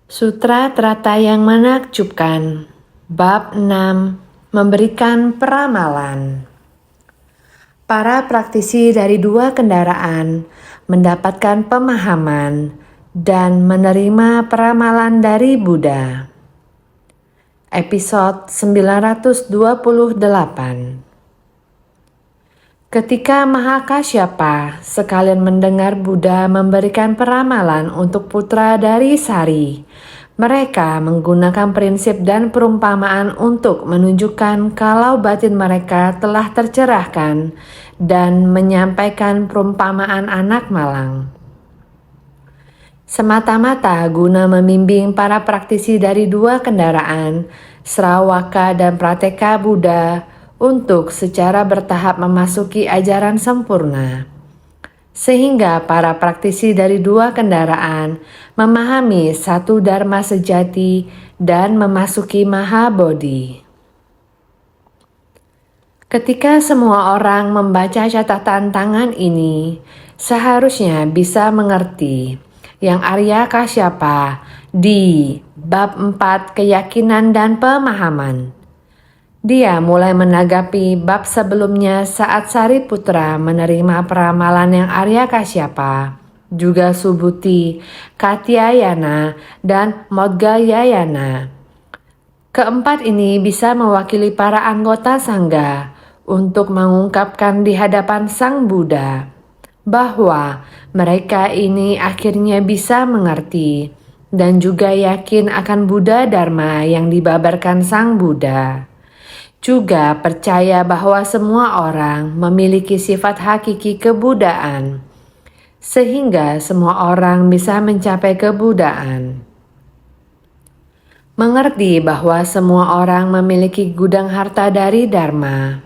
Sutra Trata yang menakjubkan. Bab 6. Memberikan peramalan. Para praktisi dari dua kendaraan mendapatkan pemahaman dan menerima peramalan dari Buddha. Episode 928. Ketika Mahakasyapa sekalian mendengar Buddha memberikan peramalan untuk putra dari Sari, mereka menggunakan prinsip dan perumpamaan untuk menunjukkan kalau batin mereka telah tercerahkan dan menyampaikan perumpamaan anak malang. Semata-mata guna membimbing para praktisi dari dua kendaraan, Sravaka dan Prateka Buddha, untuk secara bertahap memasuki ajaran sempurna. Sehingga para praktisi dari dua kendaraan memahami satu dharma sejati dan memasuki Mahabodhi. Ketika semua orang membaca catatan tangan ini, seharusnya bisa mengerti yang Arya Kasyapa di bab 4 keyakinan dan pemahaman. Dia mulai menanggapi bab sebelumnya saat Sariputra menerima peramalan yang Arya Kasyapa, juga Subhuti, Katyayana, dan Modgayayana. Keempat ini bisa mewakili para anggota Sangha untuk mengungkapkan di hadapan Sang Buddha bahwa mereka ini akhirnya bisa mengerti dan juga yakin akan Buddha Dharma yang dibabarkan Sang Buddha. Juga percaya bahwa semua orang memiliki sifat hakiki kebudaan, sehingga semua orang bisa mencapai kebudaan. Mengerti bahwa semua orang memiliki gudang harta dari Dharma,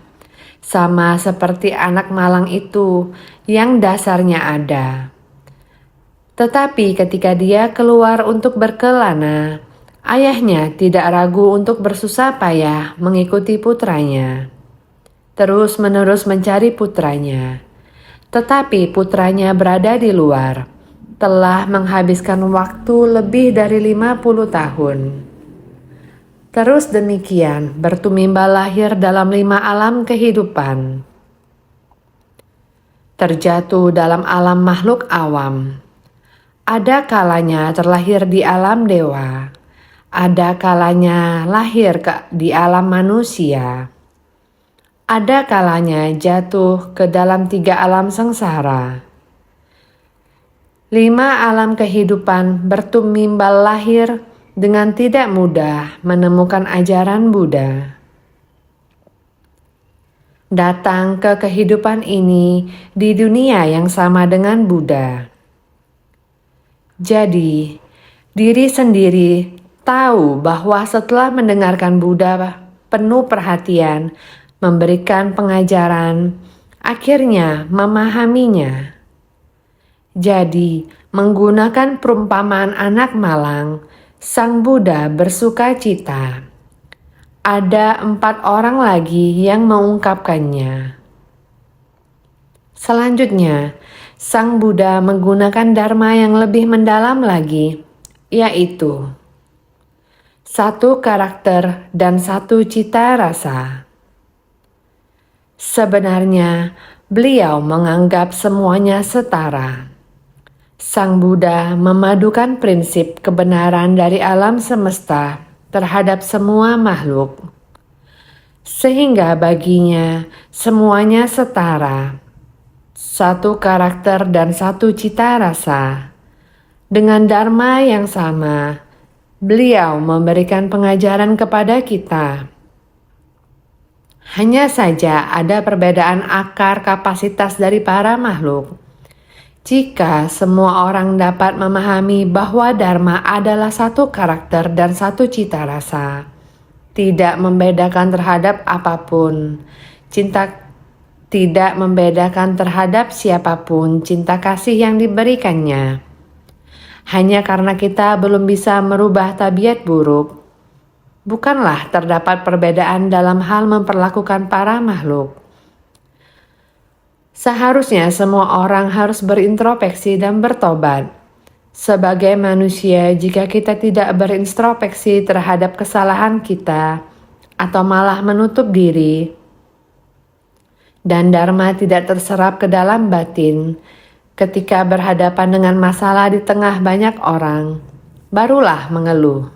sama seperti anak malang itu yang dasarnya ada. Tetapi ketika dia keluar untuk berkelana, ayahnya tidak ragu untuk bersusah payah mengikuti putranya, terus-menerus mencari putranya. Tetapi putranya berada di luar, telah menghabiskan waktu lebih dari 50 tahun. Terus demikian bertumimbal lahir dalam 5 alam kehidupan. Terjatuh dalam alam makhluk awam. Ada kalanya terlahir di alam dewa. Ada kalanya lahir di alam manusia. Ada kalanya jatuh ke dalam 3 alam sengsara. 5 alam kehidupan bertumimbal lahir dengan tidak mudah menemukan ajaran Buddha. Datang ke kehidupan ini di dunia yang sama dengan Buddha. Jadi, diri sendiri tahu bahwa setelah mendengarkan Buddha penuh perhatian, memberikan pengajaran, akhirnya memahaminya. Jadi, menggunakan perumpamaan anak malang, Sang Buddha bersuka cita. Ada 4 orang lagi yang mengungkapkannya. Selanjutnya, Sang Buddha menggunakan dharma yang lebih mendalam lagi, yaitu 1 karakter dan 1 cita rasa. Sebenarnya, beliau menganggap semuanya setara. Sang Buddha memadukan prinsip kebenaran dari alam semesta terhadap semua makhluk, sehingga baginya semuanya setara, 1 karakter dan 1 cita rasa. Dengan dharma yang sama, beliau memberikan pengajaran kepada kita. Hanya saja ada perbedaan akar kapasitas dari para makhluk. Jika semua orang dapat memahami bahwa dharma adalah 1 karakter dan 1 cita rasa, tidak membedakan terhadap apapun, tidak membedakan terhadap siapapun cinta kasih yang diberikannya. Hanya karena kita belum bisa merubah tabiat buruk, bukanlah terdapat perbedaan dalam hal memperlakukan para makhluk. Seharusnya semua orang harus berintrospeksi dan bertobat, Sebagai manusia, jika kita tidak berintrospeksi terhadap kesalahan kita atau malah menutup diri, dan dharma tidak terserap ke dalam batin, ketika berhadapan dengan masalah di tengah banyak orang, barulah mengeluh.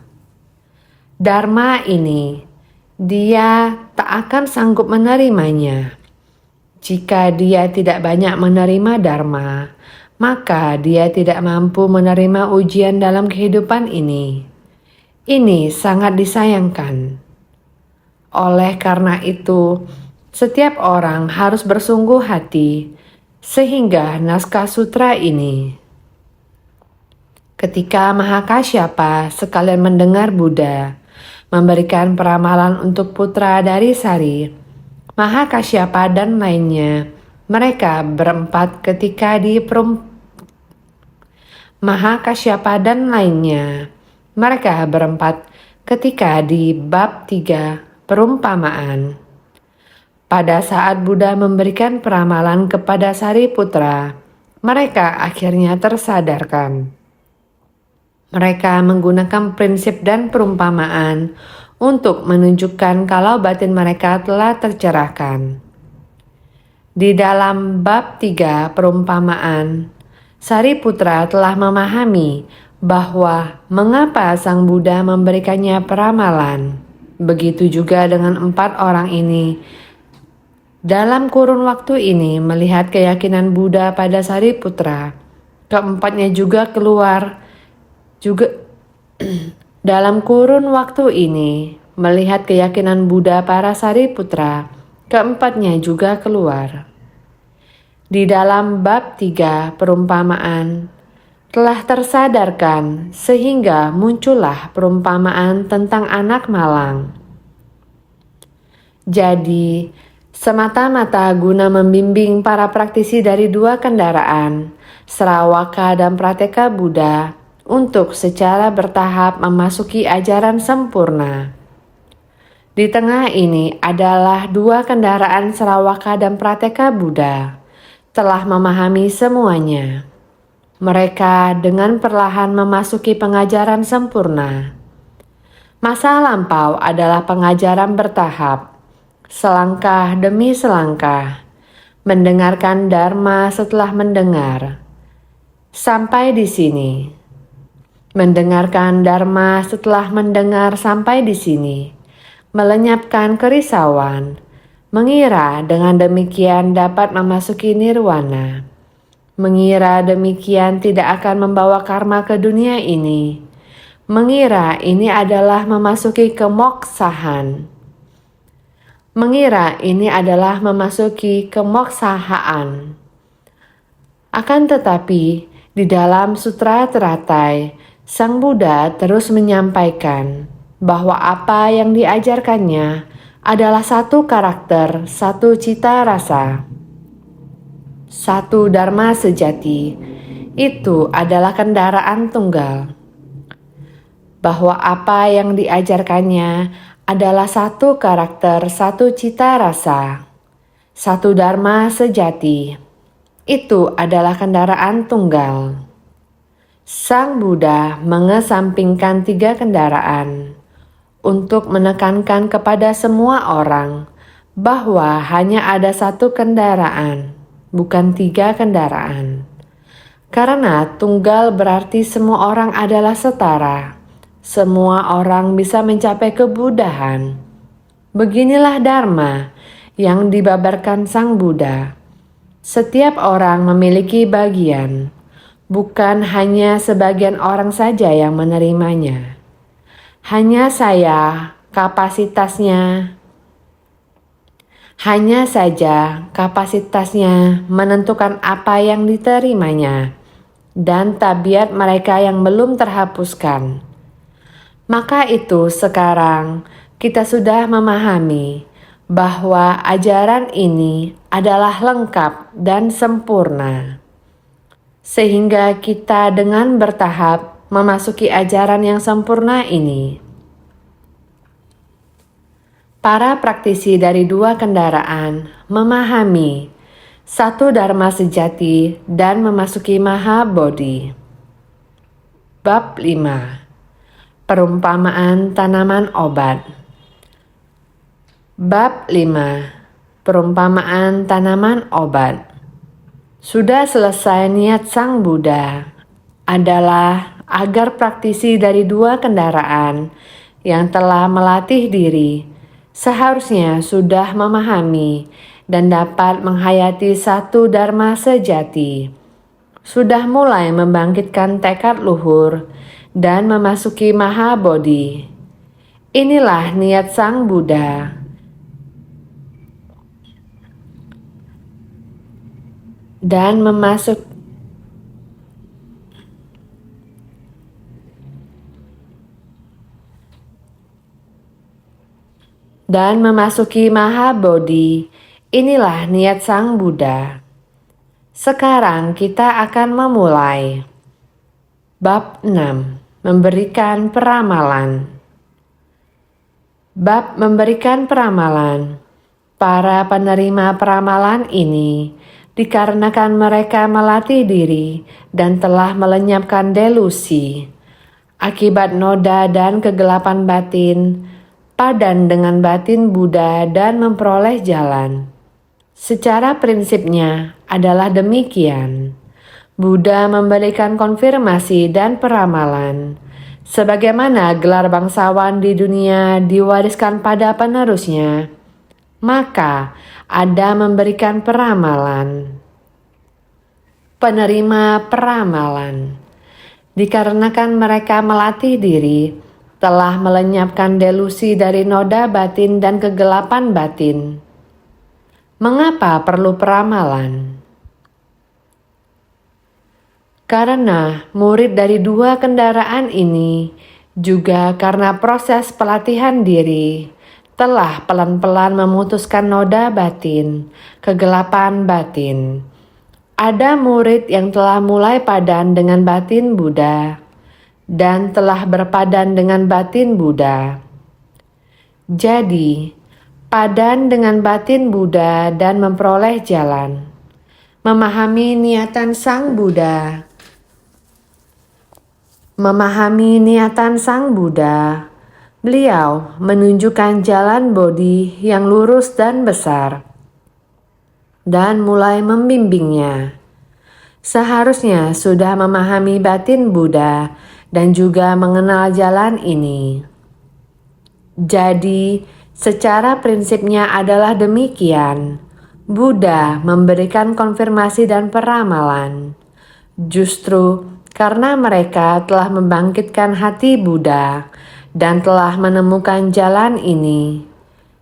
Dharma ini, dia tak akan sanggup menerimanya. Jika dia tidak banyak menerima dharma, maka dia tidak mampu menerima ujian dalam kehidupan ini. Ini sangat disayangkan. Oleh karena itu, setiap orang harus bersungguh hati, sehingga naskah sutra ini. Ketika Mahakasyapa sekalian mendengar Buddha memberikan peramalan untuk putra dari Sari, Mahakasyapa dan lainnya, mereka berempat ketika di Mahakasyapa dan lainnya, mereka berempat ketika di bab 3 perumpamaan. Pada saat Buddha memberikan peramalan kepada Sariputra, mereka akhirnya tersadarkan. Mereka menggunakan prinsip dan perumpamaan untuk menunjukkan kalau batin mereka telah tercerahkan. Di dalam bab 3 perumpamaan, Sariputra telah memahami bahwa mengapa Sang Buddha memberikannya peramalan. Begitu juga dengan 4 orang ini. Dalam kurun waktu ini, melihat keyakinan Buddha pada Sariputra, keempatnya juga keluar. Dalam kurun waktu ini, melihat keyakinan Buddha para Sariputra, keempatnya juga keluar. Di dalam bab 3 perumpamaan, telah tersadarkan sehingga muncullah perumpamaan tentang anak malang. Jadi, semata-mata guna membimbing para praktisi dari 2 kendaraan, Sravaka dan Prateka Buddha, untuk secara bertahap memasuki ajaran sempurna. Di tengah ini adalah 2 kendaraan Sravaka dan Prateka Buddha telah memahami semuanya. Mereka dengan perlahan memasuki pengajaran sempurna. Masa lampau adalah pengajaran bertahap, selangkah demi selangkah, mendengarkan dharma setelah mendengar. Sampai di sini. Mendengarkan dharma setelah mendengar sampai di sini, melenyapkan kerisauan, mengira dengan demikian dapat memasuki nirwana, mengira demikian tidak akan membawa karma ke dunia ini, mengira ini adalah memasuki kemoksahan, mengira ini adalah memasuki kemoksahaan. Akan tetapi, di dalam sutra teratai, Sang Buddha terus menyampaikan bahwa apa yang diajarkannya adalah satu karakter, satu cita rasa, satu dharma sejati. Itu adalah kendaraan tunggal. Bahwa apa yang diajarkannya adalah satu karakter, satu cita rasa, satu dharma sejati. Itu adalah kendaraan tunggal. Sang Buddha mengesampingkan 3 kendaraan untuk menekankan kepada semua orang bahwa hanya ada 1 kendaraan, bukan 3 kendaraan. Karena tunggal berarti semua orang adalah setara, semua orang bisa mencapai kebuddhaan. Beginilah dharma yang dibabarkan Sang Buddha. Setiap orang memiliki bagian. Bukan hanya sebagian orang saja yang menerimanya. Hanya saja kapasitasnya menentukan apa yang diterimanya dan tabiat mereka yang belum terhapuskan. Maka itu sekarang kita sudah memahami bahwa ajaran ini adalah lengkap dan sempurna. Sehingga kita dengan bertahap memasuki ajaran yang sempurna ini. Para praktisi dari 2 kendaraan memahami satu dharma sejati dan memasuki Mahabodhi. Bab 5. Perumpamaan tanaman obat. Bab 5. Perumpamaan tanaman obat. Sudah selesai niat Sang Buddha adalah agar praktisi dari dua kendaraan yang telah melatih diri seharusnya sudah memahami dan dapat menghayati satu dharma sejati, sudah mulai membangkitkan tekad luhur dan memasuki Mahabodhi. Inilah niat Sang Buddha. Dan memasuki Mahabodhi. Inilah niat Sang Buddha. Sekarang kita akan memulai. Bab 6. Memberikan peramalan. Bab memberikan peramalan. Para penerima peramalan ini, dikarenakan mereka melatih diri dan telah melenyapkan delusi, akibat noda dan kegelapan batin, padan dengan batin Buddha dan memperoleh jalan. Secara prinsipnya adalah demikian. Buddha memberikan konfirmasi dan peramalan. Sebagaimana gelar bangsawan di dunia diwariskan pada penerusnya, maka ada memberikan peramalan. Penerima peramalan, dikarenakan mereka melatih diri, telah melenyapkan delusi dari noda batin dan kegelapan batin. Mengapa perlu peramalan? Karena murid dari dua kendaraan ini, juga karena proses pelatihan diri, telah pelan-pelan memutuskan noda batin, kegelapan batin. Ada murid yang telah mulai padan dengan batin Buddha, dan telah berpadan dengan batin Buddha. Jadi, padan dengan batin Buddha dan memperoleh jalan. Memahami niatan Sang Buddha. Memahami niatan Sang Buddha, beliau menunjukkan jalan Bodhi yang lurus dan besar, dan mulai membimbingnya. Seharusnya sudah memahami batin Buddha dan juga mengenal jalan ini. Jadi, secara prinsipnya adalah demikian. Buddha memberikan konfirmasi dan peramalan. Justru karena mereka telah membangkitkan hati Buddha dan telah menemukan jalan ini.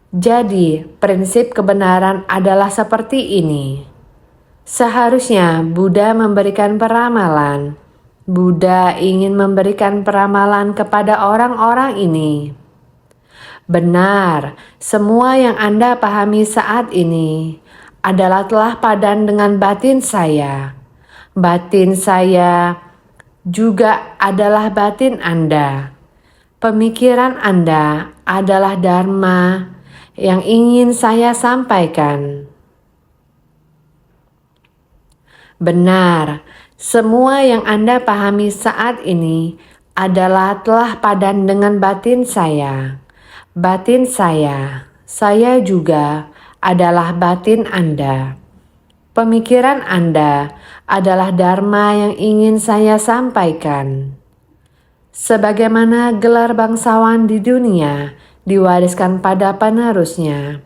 Jadi, prinsip kebenaran adalah seperti ini. Seharusnya Buddha memberikan peramalan. Buddha ingin memberikan peramalan kepada orang-orang ini. Benar, semua yang Anda pahami saat ini adalah telah padan dengan batin saya. Batin saya juga adalah batin Anda. Pemikiran Anda adalah dharma yang ingin saya sampaikan. Benar, semua yang Anda pahami saat ini adalah telah padan dengan batin saya. Batin saya juga adalah batin Anda. Pemikiran Anda adalah dharma yang ingin saya sampaikan. Sebagaimana gelar bangsawan di dunia diwariskan pada penerusnya,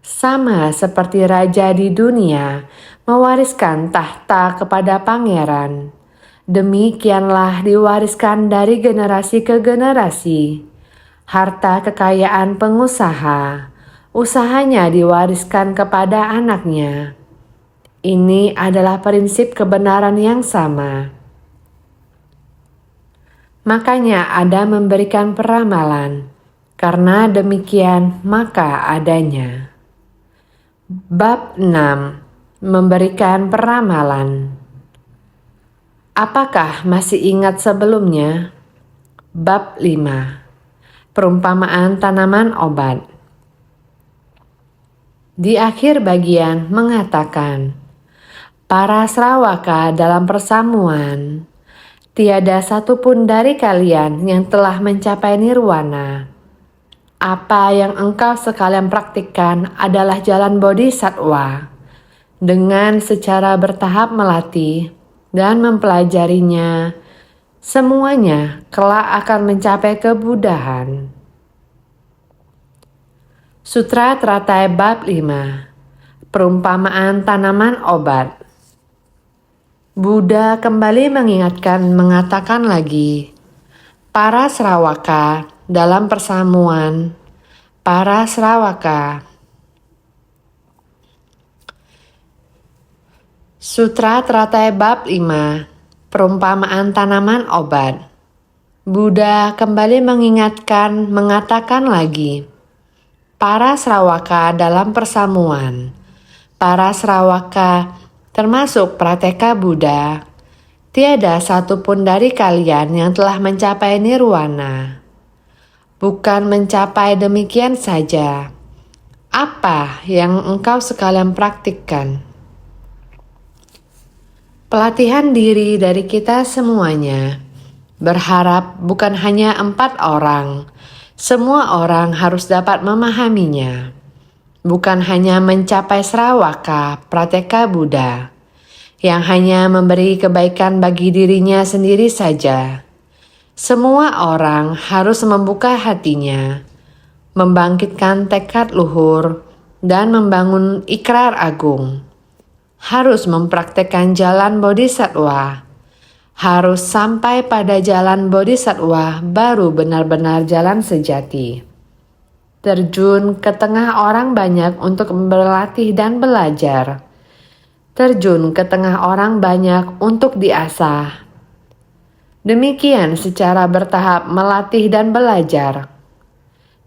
sama seperti raja di dunia mewariskan tahta kepada pangeran, demikianlah diwariskan dari generasi ke generasi. Harta kekayaan pengusaha, usahanya diwariskan kepada anaknya. Ini adalah prinsip kebenaran yang sama. Makanya ada memberikan peramalan. Karena demikian maka adanya. Bab 6. Memberikan peramalan. Apakah masih ingat sebelumnya? Bab 5. Perumpamaan tanaman obat. Di akhir bagian mengatakan, para Srawaka dalam persamuan Tiada satupun dari kalian yang telah mencapai nirwana. Apa yang engkau sekalian praktikkan adalah jalan bodhisatwa, dengan secara bertahap melatih dan mempelajarinya, semuanya kelak akan mencapai kebudahan. Sutra Teratai Bab 5. Perumpamaan tanaman obat. Buddha kembali mengatakan lagi, para Sravaka dalam persamuan, para Sravaka. Sutra Teratai Bab 5. Perumpamaan tanaman obat. Buddha kembali mengatakan lagi, para Sravaka dalam persamuan, para Sravaka termasuk Prateka Buddha, tiada satupun dari kalian yang telah mencapai nirwana. Bukan mencapai demikian saja, apa yang engkau sekalian praktikkan? Pelatihan diri dari kita semuanya, berharap bukan hanya 4 orang, semua orang harus dapat memahaminya. Bukan hanya mencapai Sravaka, Prateka Buddha, yang hanya memberi kebaikan bagi dirinya sendiri saja. Semua orang harus membuka hatinya, membangkitkan tekad luhur, dan membangun ikrar agung. Harus mempraktekkan jalan bodhisatwa. Harus sampai pada jalan bodhisatwa baru benar-benar jalan sejati. Terjun ke tengah orang banyak untuk berlatih dan belajar. Terjun ke tengah orang banyak untuk diasah. Demikian secara bertahap melatih dan belajar.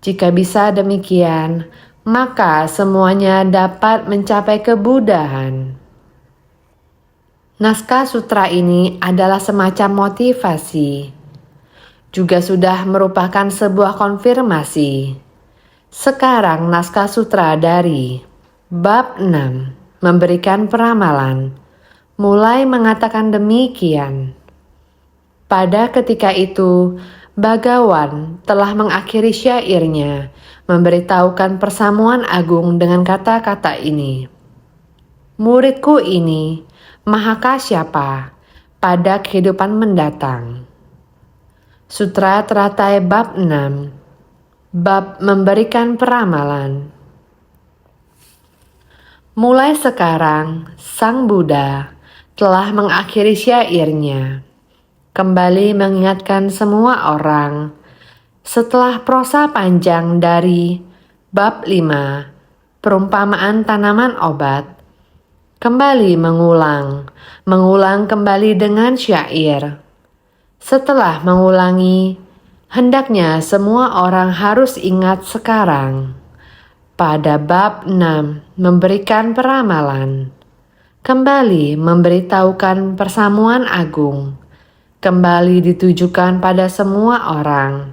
Jika bisa demikian, maka semuanya dapat mencapai kebudahan. Naskah sutra ini adalah semacam motivasi. Juga sudah merupakan sebuah konfirmasi. Sekarang naskah sutra dari Bab 6 memberikan peramalan, mulai mengatakan demikian. Pada ketika itu, Bhagawan telah mengakhiri syairnya, memberitahukan persamuan agung dengan kata-kata ini. Muridku ini, Mahakasyapa, pada kehidupan mendatang. Sutra Teratai Bab 6. Bab memberikan peramalan. Mulai sekarang, Sang Buddha telah mengakhiri syairnya, kembali mengingatkan semua orang setelah prosa panjang dari Bab 5, Perumpamaan tanaman obat, kembali mengulang kembali dengan syair. Setelah mengulangi, hendaknya semua orang harus ingat sekarang. Pada Bab 6 memberikan peramalan, kembali memberitahukan persamuan agung, kembali ditujukan pada semua orang.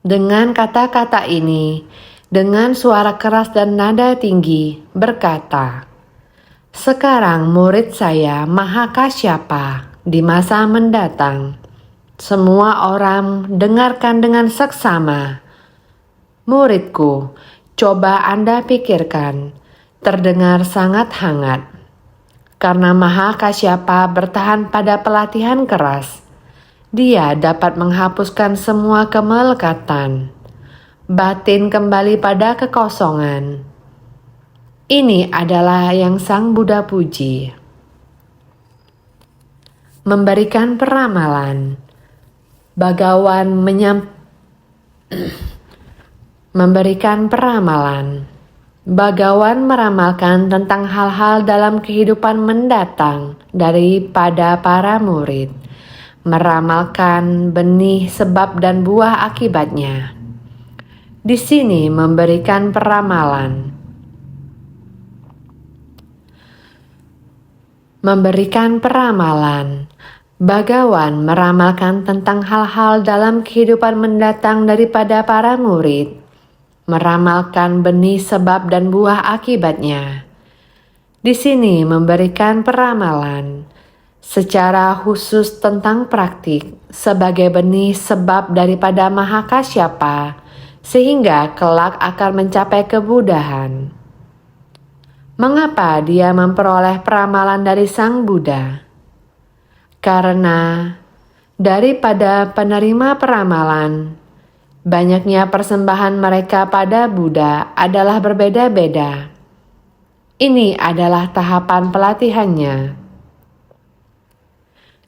Dengan kata-kata ini, dengan suara keras dan nada tinggi, berkata, sekarang murid saya Mahakasyapa di masa mendatang. Semua orang dengarkan dengan seksama. Muridku, coba Anda pikirkan, terdengar sangat hangat. Karena Mahakasyapa bertahan pada pelatihan keras, dia dapat menghapuskan semua kemelekatan. Batin kembali pada kekosongan. Ini adalah yang Sang Buddha puji. Memberikan peramalan. Memberikan peramalan. Bhagawan meramalkan tentang hal-hal dalam kehidupan mendatang daripada para murid, meramalkan benih sebab dan buah akibatnya. Di sini memberikan peramalan. Memberikan peramalan. Bhagawan meramalkan tentang hal-hal dalam kehidupan mendatang daripada para murid, meramalkan benih sebab dan buah akibatnya. Di sini memberikan peramalan. secara khusus tentang praktik sebagai benih sebab daripada Maha Kasyapa, sehingga kelak akan mencapai kebudahan. Mengapa dia memperoleh peramalan dari Sang Buddha? Karena daripada penerima peramalan, banyaknya persembahan mereka pada Buddha adalah berbeda-beda. Ini adalah tahapan pelatihannya.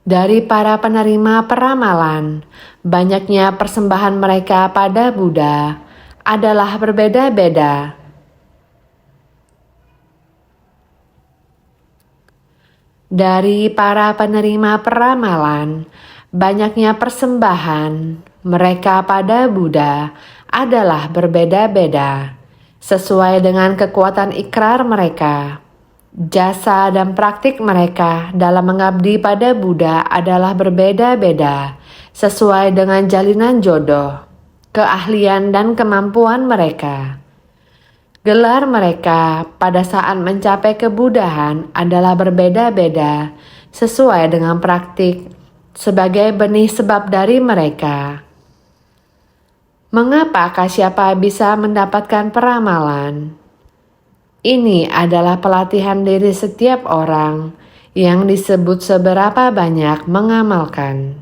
Dari para penerima peramalan, banyaknya persembahan mereka pada Buddha adalah berbeda-beda. Dari para penerima peramalan, banyaknya persembahan mereka pada Buddha adalah berbeda-beda, sesuai dengan kekuatan ikrar mereka. Jasa dan praktik mereka dalam mengabdi pada Buddha adalah berbeda-beda, sesuai dengan jalinan jodoh, keahlian dan kemampuan mereka. Gelar mereka pada saat mencapai kebudahan adalah berbeda-beda sesuai dengan praktik sebagai benih sebab dari mereka. Mengapa Kasyapa bisa mendapatkan peramalan? Ini adalah pelatihan diri setiap orang yang disebut seberapa banyak mengamalkan.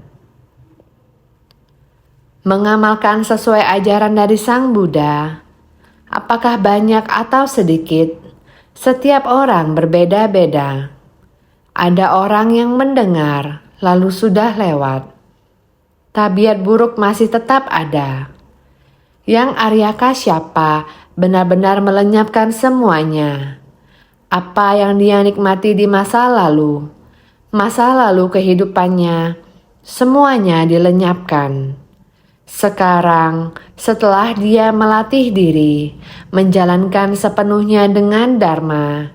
Mengamalkan sesuai ajaran dari Sang Buddha. Apakah banyak atau sedikit? Setiap orang berbeda-beda. Ada orang yang mendengar, lalu sudah lewat. Tabiat buruk masih tetap ada. Yang Arya Kasyapa benar-benar melenyapkan semuanya. Apa yang dia nikmati di masa lalu kehidupannya, semuanya dilenyapkan. Sekarang, setelah dia melatih diri, menjalankan sepenuhnya dengan Dharma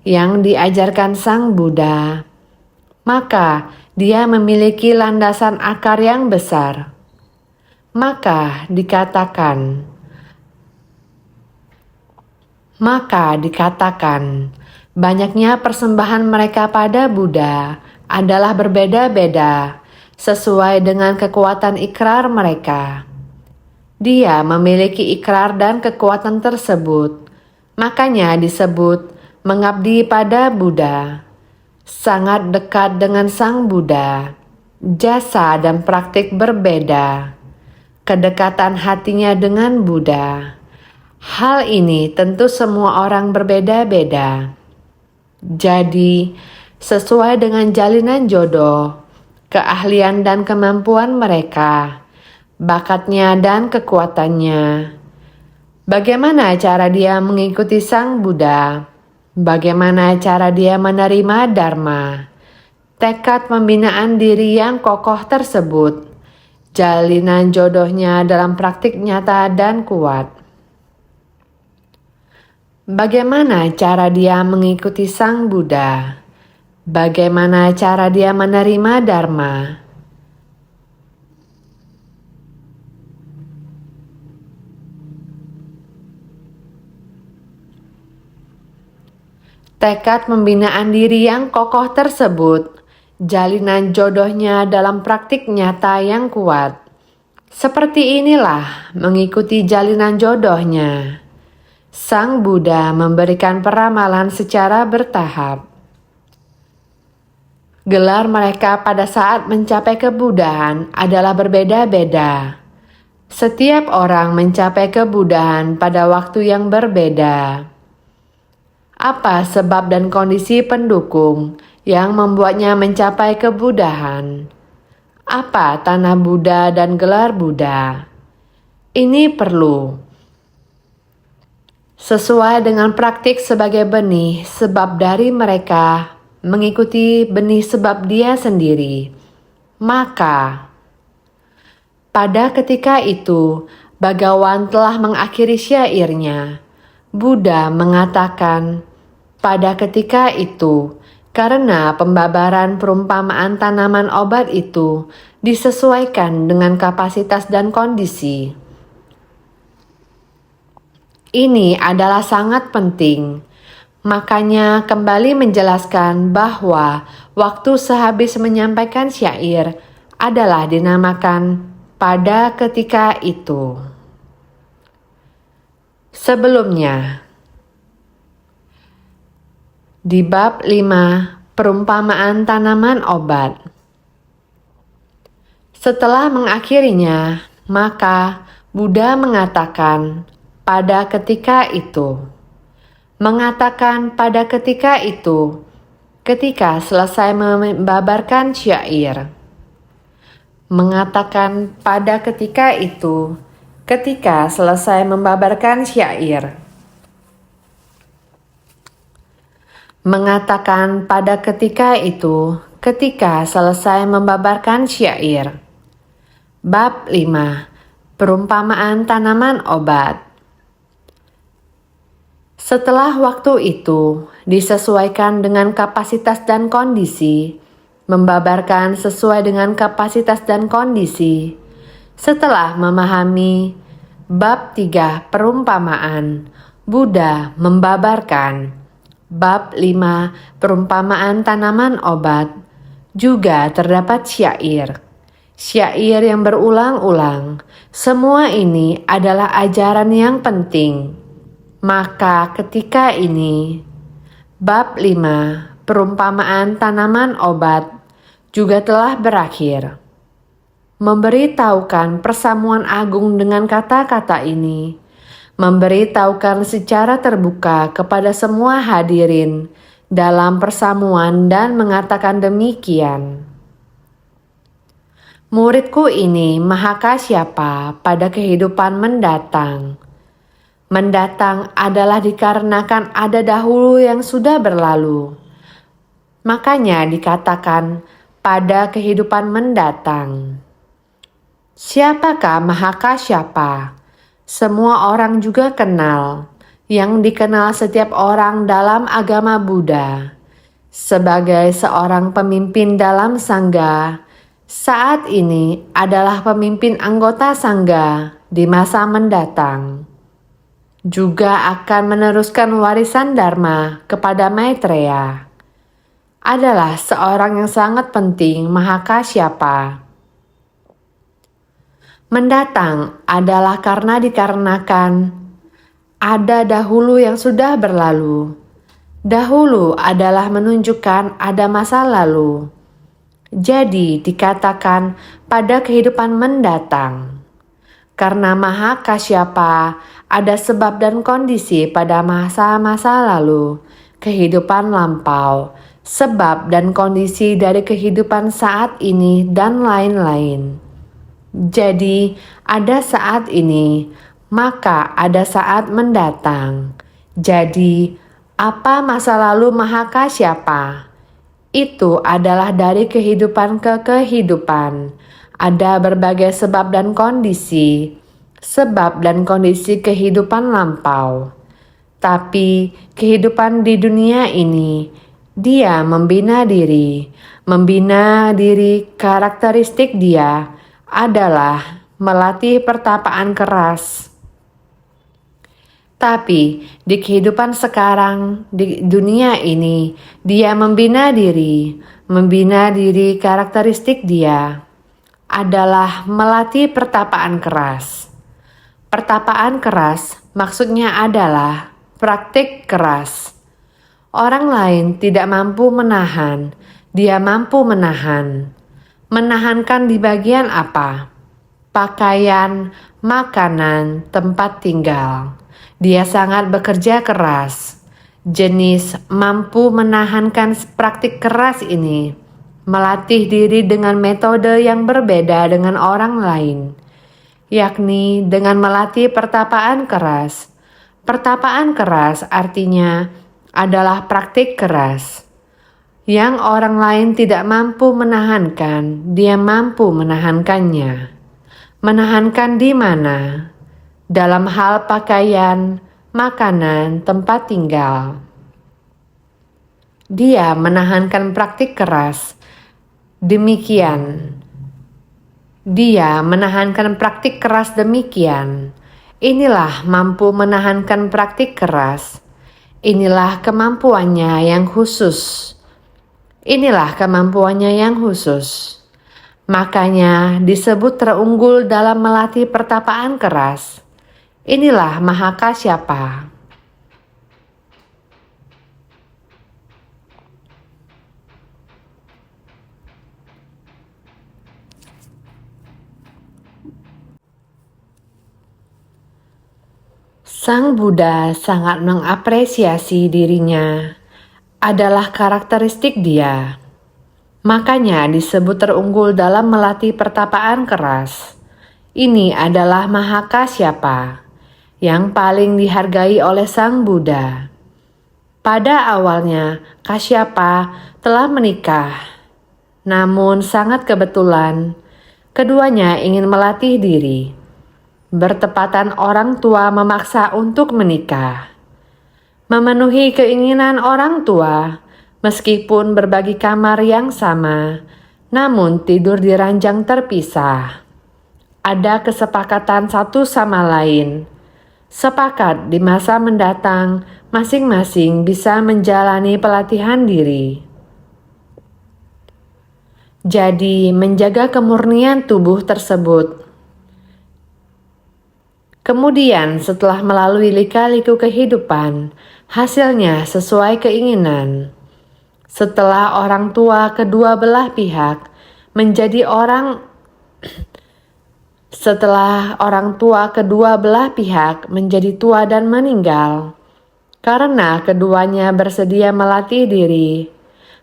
yang diajarkan Sang Buddha, maka dia memiliki landasan akar yang besar. Maka dikatakan, banyaknya persembahan mereka pada Buddha adalah berbeda-beda, sesuai dengan kekuatan ikrar mereka. Dia memiliki ikrar dan kekuatan tersebut, makanya disebut mengabdi pada Buddha. Sangat dekat dengan Sang Buddha, jasa dan praktik berbeda. Kedekatan hatinya dengan Buddha. Hal ini tentu semua orang berbeda-beda. Jadi, sesuai dengan jalinan jodoh, keahlian dan kemampuan mereka, bakatnya dan kekuatannya. Bagaimana cara dia mengikuti Sang Buddha? Bagaimana cara dia menerima Dharma? Tekad pembinaan diri yang kokoh tersebut, jalinan jodohnya dalam praktik nyata dan kuat. Bagaimana cara dia mengikuti Sang Buddha? Bagaimana cara dia menerima Dharma? Tekad pembinaan diri yang kokoh tersebut, jalinan jodohnya dalam praktik nyata yang kuat. Seperti inilah mengikuti jalinan jodohnya. Sang Buddha memberikan peramalan secara bertahap. Gelar mereka pada saat mencapai kebudahan adalah berbeda-beda. Setiap orang mencapai kebudahan pada waktu yang berbeda. Apa sebab dan kondisi pendukung yang membuatnya mencapai kebudahan? Apa tanah Buddha dan gelar Buddha? Ini perlu sesuai dengan praktik sebagai benih sebab dari mereka mengikuti benih sebab dia sendiri. Maka, pada ketika itu, Bhagawan telah mengakhiri syairnya. Buddha mengatakan, pada ketika itu, karena pembabaran perumpamaan tanaman obat itu disesuaikan dengan kapasitas dan kondisi. Ini adalah sangat penting. Makanya kembali menjelaskan bahwa waktu sehabis menyampaikan syair adalah dinamakan pada ketika itu. Sebelumnya, di bab 5 perumpamaan tanaman obat. Setelah mengakhirinya, maka Buddha mengatakan pada ketika itu. Mengatakan pada ketika itu, ketika selesai membabarkan syair. Mengatakan pada ketika itu, ketika selesai membabarkan syair. Mengatakan pada ketika itu, ketika selesai membabarkan syair. Bab 5 perumpamaan tanaman obat. Setelah waktu itu disesuaikan dengan kapasitas dan kondisi, membabarkan sesuai dengan kapasitas dan kondisi. Setelah memahami bab 3 perumpamaan, Buddha membabarkan bab 5 perumpamaan tanaman obat. Juga terdapat syair. Syair yang berulang-ulang. Semua ini adalah ajaran yang penting. Maka ketika ini, bab 5 perumpamaan tanaman obat juga telah berakhir. Memberitahukan persamuan agung dengan kata-kata ini, memberitahukan secara terbuka kepada semua hadirin dalam persamuan dan mengatakan demikian. Muridku ini Mahakasyapa pada kehidupan mendatang. Mendatang adalah dikarenakan ada dahulu yang sudah berlalu. Makanya dikatakan pada kehidupan mendatang. Siapakah Mahakasyapa? Semua orang juga kenal, yang dikenal setiap orang dalam agama Buddha. Sebagai seorang pemimpin dalam sangga, saat ini adalah pemimpin anggota sangga di masa mendatang. Juga akan meneruskan warisan Dharma kepada Maitreya. Adalah seorang yang sangat penting Mahakasyapa. Mendatang adalah karena dikarenakan ada dahulu yang sudah berlalu. Dahulu adalah menunjukkan ada masa lalu. Jadi dikatakan pada kehidupan mendatang. Karena Mahakasyapa ada sebab dan kondisi pada masa-masa lalu, kehidupan lampau, sebab dan kondisi dari kehidupan saat ini dan lain-lain. Jadi ada saat ini, maka ada saat mendatang. Jadi apa masa lalu Mahakasyapa? Itu adalah dari kehidupan ke kehidupan. Ada berbagai sebab dan kondisi. Sebab dan kondisi kehidupan lampau. Tapi kehidupan di dunia ini, dia membina diri. Membina diri karakteristik dia adalah melatih pertapaan keras. Tapi di kehidupan sekarang, di dunia ini, dia membina diri. Membina diri karakteristik dia adalah melatih pertapaan keras. Pertapaan keras maksudnya adalah praktik keras. Orang lain tidak mampu menahan, dia mampu menahan. Menahankan di bagian apa? Pakaian, makanan, tempat tinggal. Dia sangat bekerja keras. Jenis mampu menahankan praktik keras ini melatih diri dengan metode yang berbeda dengan orang lain, yakni dengan melatih pertapaan keras. Pertapaan keras artinya adalah praktik keras. Yang orang lain tidak mampu menahankan, dia mampu menahankannya. Menahankan di mana? Dalam hal pakaian, makanan, tempat tinggal. Dia menahankan praktik keras. Demikian. Dia menahankan praktik keras demikian. Inilah mampu menahankan praktik keras. Inilah kemampuannya yang khusus. Inilah kemampuannya yang khusus. Makanya disebut terunggul dalam melatih pertapaan keras. Inilah Mahakasyapa. Sang Buddha sangat mengapresiasi dirinya adalah karakteristik dia. Makanya disebut terunggul dalam melatih pertapaan keras. Ini adalah Mahakasyapa yang paling dihargai oleh Sang Buddha. Pada awalnya, Kasyapa telah menikah. Namun sangat kebetulan, keduanya ingin melatih diri. Bertepatan orang tua memaksa untuk menikah. Memenuhi keinginan orang tua, meskipun berbagi kamar yang sama, namun tidur di ranjang terpisah. Ada kesepakatan satu sama lain. Sepakat di masa mendatang, masing-masing bisa menjalani pelatihan diri. Jadi, menjaga kemurnian tubuh tersebut. Kemudian setelah melalui lika-liku kehidupan, hasilnya sesuai keinginan. Setelah orang tua kedua belah pihak menjadi orang tua dan meninggal, karena keduanya bersedia melatih diri,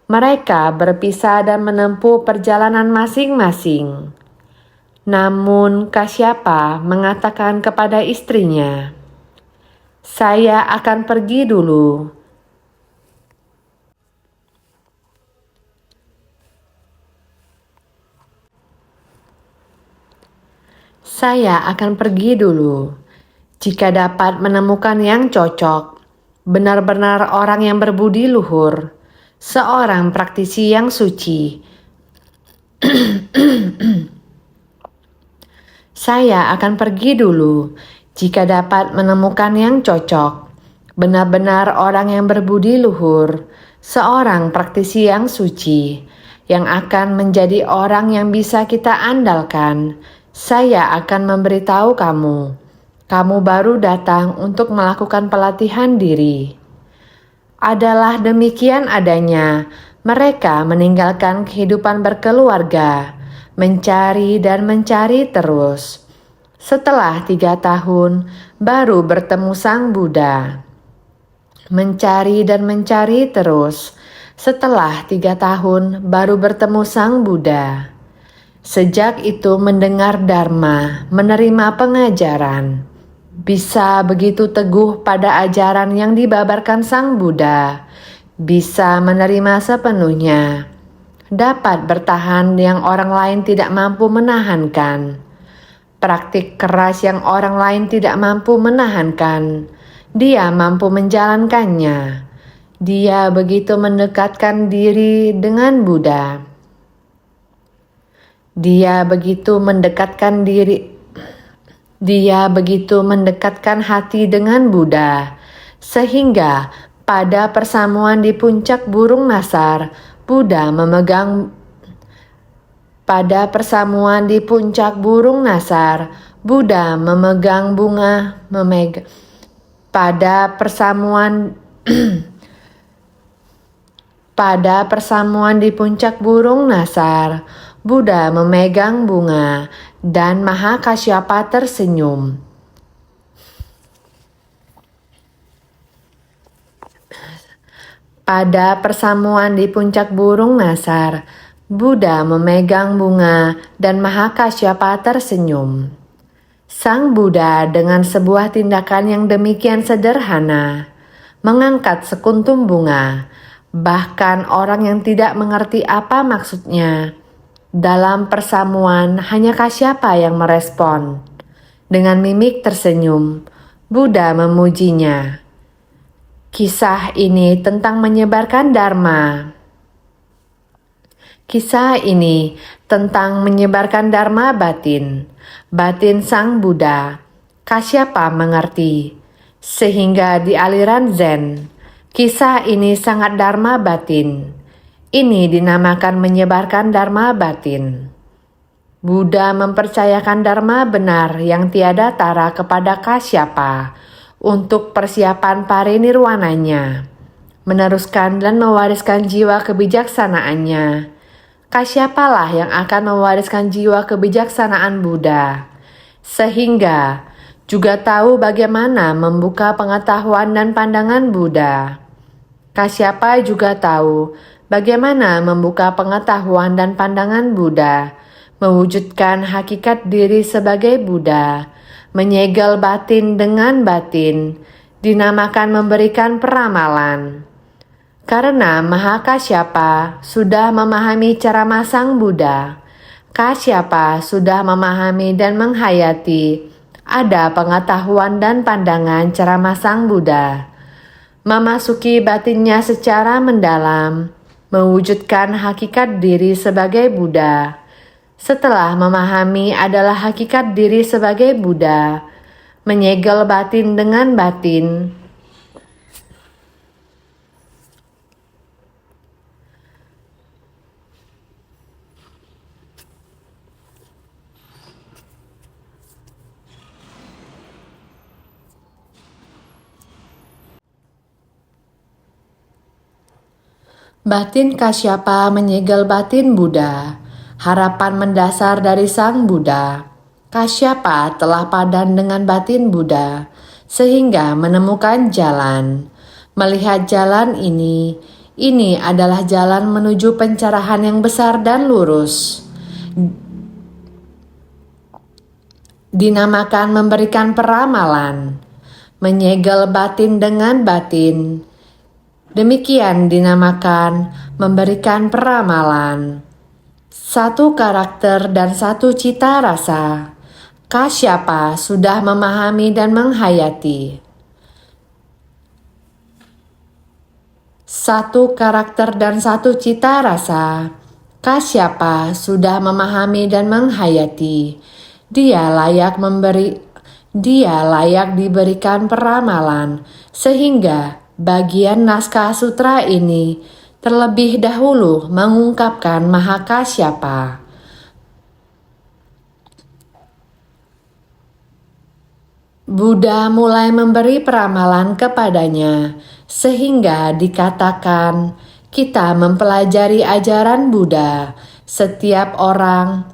mereka berpisah dan menempuh perjalanan masing-masing. Namun Kasyapa mengatakan kepada istrinya, "Saya akan pergi dulu. Saya akan pergi dulu. Jika dapat menemukan yang cocok, benar-benar orang yang berbudi luhur, seorang praktisi yang suci, saya akan pergi dulu. Jika dapat menemukan yang cocok, benar-benar orang yang berbudi luhur, seorang praktisi yang suci, yang akan menjadi orang yang bisa kita andalkan, saya akan memberitahu kamu. Kamu baru datang untuk melakukan pelatihan diri." Adalah demikian adanya, mereka meninggalkan kehidupan berkeluarga, mencari dan mencari terus. Setelah 3 tahun, baru bertemu Sang Buddha. Mencari dan mencari terus. Setelah 3 tahun, baru bertemu Sang Buddha. Sejak itu mendengar Dharma, menerima pengajaran. Bisa begitu teguh pada ajaran yang dibabarkan Sang Buddha. Bisa menerima sepenuhnya. Dapat bertahan yang orang lain tidak mampu menahankan. Praktik keras yang orang lain tidak mampu menahankan, dia mampu menjalankannya. Dia begitu mendekatkan diri dengan Buddha. Dia begitu mendekatkan hati dengan Buddha, sehingga pada persamuan di puncak burung Nasar, Buddha memegang bunga pada persamuan di puncak burung Nasar, Buddha memegang bunga dan Mahakasyapa tersenyum. Pada persamuan di puncak burung Nasar, Buddha memegang bunga dan Mahakasyapa tersenyum. Sang Buddha dengan sebuah tindakan yang demikian sederhana, mengangkat sekuntum bunga, bahkan orang yang tidak mengerti apa maksudnya. Dalam persamuan hanya Kasyapa yang merespon. Dengan mimik tersenyum, Buddha memujinya. Kisah ini tentang menyebarkan Dharma. Kisah ini tentang menyebarkan Dharma batin Sang Buddha. Kasyapa mengerti, sehingga di aliran Zen, kisah ini sangat Dharma batin. Ini dinamakan menyebarkan dharma batin. Buddha mempercayakan dharma benar yang tiada tara kepada Kasyapa untuk persiapan parinirwananya, meneruskan dan mewariskan jiwa kebijaksanaannya. Kasyapalah yang akan mewariskan jiwa kebijaksanaan Buddha, sehingga juga tahu bagaimana membuka pengetahuan dan pandangan Buddha. Kasyapa juga tahu bagaimana membuka pengetahuan dan pandangan Buddha, mewujudkan hakikat diri sebagai Buddha, menyegel batin dengan batin, dinamakan memberikan peramalan. Karena Mahakasyapa sudah memahami cara masang Buddha, Kasyapa sudah memahami dan menghayati ada pengetahuan dan pandangan cara masang Buddha, memasuki batinnya secara mendalam, mewujudkan hakikat diri sebagai Buddha. Setelah memahami adalah hakikat diri sebagai Buddha, menyegel batin dengan batin, batin Kasyapa menyegel batin Buddha. Harapan mendasar dari Sang Buddha. Kasyapa telah padan dengan batin Buddha, sehingga menemukan jalan. Melihat jalan ini adalah jalan menuju pencerahan yang besar dan lurus. Dinamakan memberikan peramalan, menyegel batin dengan batin. Demikian dinamakan memberikan peramalan. Satu karakter dan satu cita rasa. Kasyapa sudah memahami dan menghayati. Satu karakter dan satu cita rasa. Kasyapa sudah memahami dan menghayati. Dia layak diberikan peramalan, sehingga bagian naskah sutra ini terlebih dahulu mengungkapkan Mahakasyapa. Buddha mulai memberi peramalan kepadanya, sehingga dikatakan kita mempelajari ajaran Buddha. Setiap orang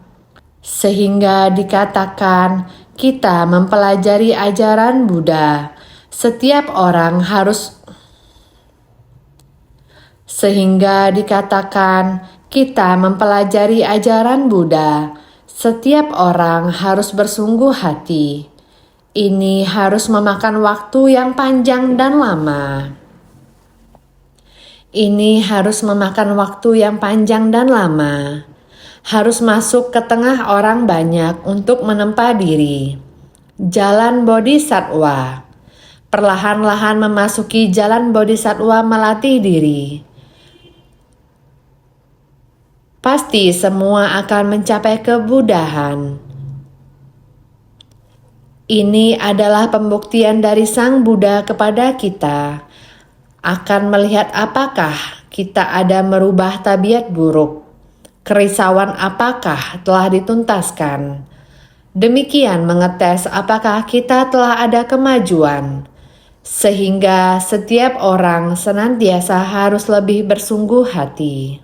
harus Sehingga dikatakan kita mempelajari ajaran Buddha. Setiap orang harus bersungguh hati. Ini harus memakan waktu yang panjang dan lama. Harus masuk ke tengah orang banyak untuk menempa diri. Jalan Bodhisattva. Perlahan-lahan memasuki jalan Bodhisattva melatih diri. Pasti semua akan mencapai kebuddhaan. Ini adalah pembuktian dari Sang Buddha kepada kita. Akan melihat apakah kita ada merubah tabiat buruk. Kerisauan apakah telah dituntaskan. Demikian mengetes apakah kita telah ada kemajuan. Sehingga setiap orang senantiasa harus lebih bersungguh hati.